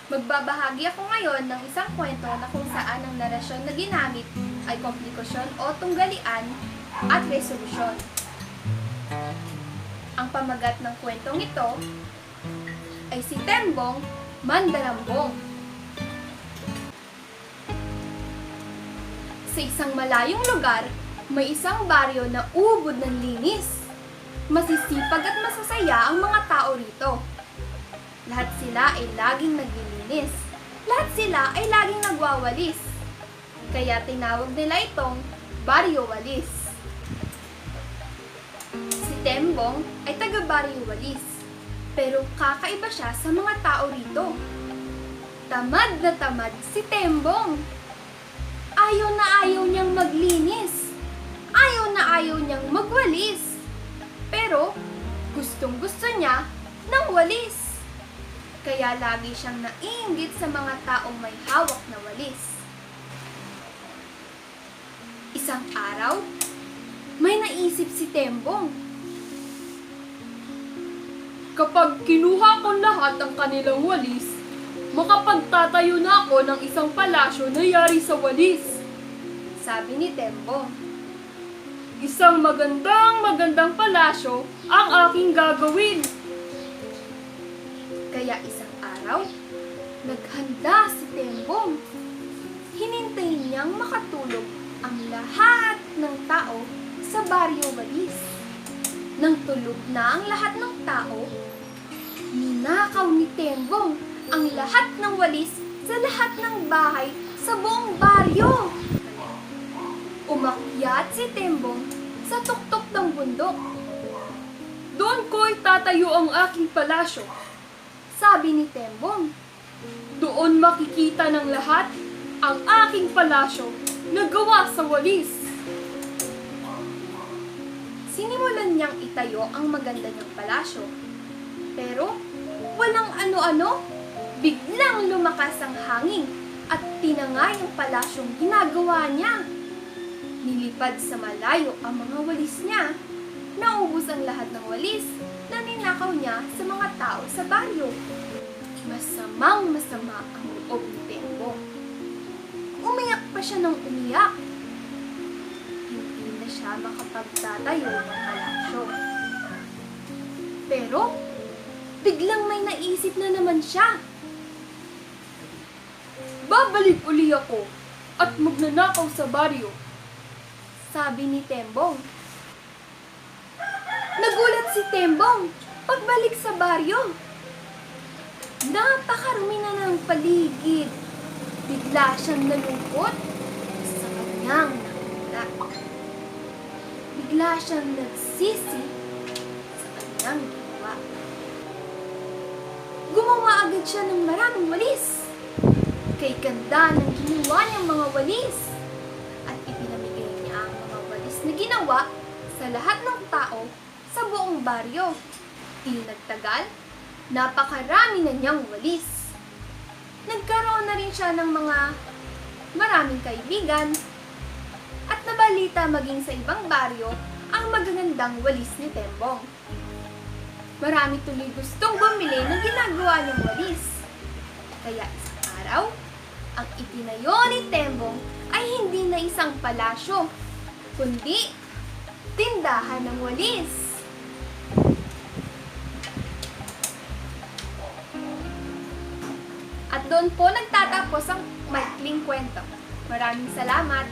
Magbabahagi ako ngayon ng isang kwento na kung saan ang narasyon na ginamit ay komplikasyon o tunggalian at resolusyon. Ang pamagat ng kwentong ito ay si Tembong Mandarambong. Sa isang malayong lugar, may isang baryo na ubod ng linis. Masisipag at masasaya ang mga tao rito. Lahat sila ay laging naglilinis. Lahat sila ay laging nagwawalis. Kaya tinawag nila itong Baryo Walis. Si Tembong ay taga Baryo Walis, pero kakaiba siya sa mga tao rito. Tamad na tamad si Tembong. Ayaw na ayaw niyang maglinis. Ayaw na ayaw niyang magwalis. Pero gustong gusto niya ng walis. Kaya lagi siyang naiinggit sa mga taong may hawak na walis. Isang araw, may naisip si Tembong. Kapag kinuha ko lahat ang kanilang walis, makapagtatayo na ako ng isang palasyo na yari sa walis. Sabi ni Tembong. Isang magandang palasyo ang aking gagawin. Kaya isang araw, naghanda si Tembong. Hinintay niyang makatulog ang lahat ng tao sa Baryo Walis. Nang tulog na ang lahat ng tao, ninakaw ni Tembong ang lahat ng walis sa lahat ng bahay sa buong baryo. Umakyat si Tembong sa tuktok ng bundok. Doon ko itatayo ang aking palasyo. Sabi ni Tembong. Doon makikita ng lahat ang aking palasyo na gawa sa walis. Sinimulan niyang itayo ang maganda niyang palasyo. Pero walang ano-ano, biglang lumakas ang hangin at tinangay ang palasyong ginagawa niya. Nilipad sa malayo ang mga walis niya. Naubos ang lahat ng walis na ninakaw niya sa mga tao sa baryo. Masamang-masama ang loob ni Tembong. Umiyak pa siya ng umiyak. Hindi na siya makapagtatayo ng palasyo. Pero, biglang may naisip na naman siya. Babalik uli ako at magnanakaw sa baryo. Sabi ni Tembong. Nagulat si Tembong pagbalik sa baryo. Napakarumi na ng paligid. Bigla siyang nalungkot sa kanyang nakita. Bigla siyang nagsisi sa kanyang ginawa. Gumawa agad siya ng maraming walis. Kay ganda ng ginawa niyang mga walis. At ipinamigay niya ang mga walis na ginawa sa lahat ng tao sa buong baryo. Di nagtagal, napakarami na niyang walis. Nagkaroon na rin siya ng mga maraming kaibigan at nabalita maging sa ibang baryo ang magagandang walis ni Tembong. Marami tuloy gustong bumili ng ginagawa niyang walis. Kaya isang araw, ang itinayo ni Tembong ay hindi na isang palasyo, kundi tindahan ng walis. At doon po nagtatapos ang maikling kwento. Maraming salamat!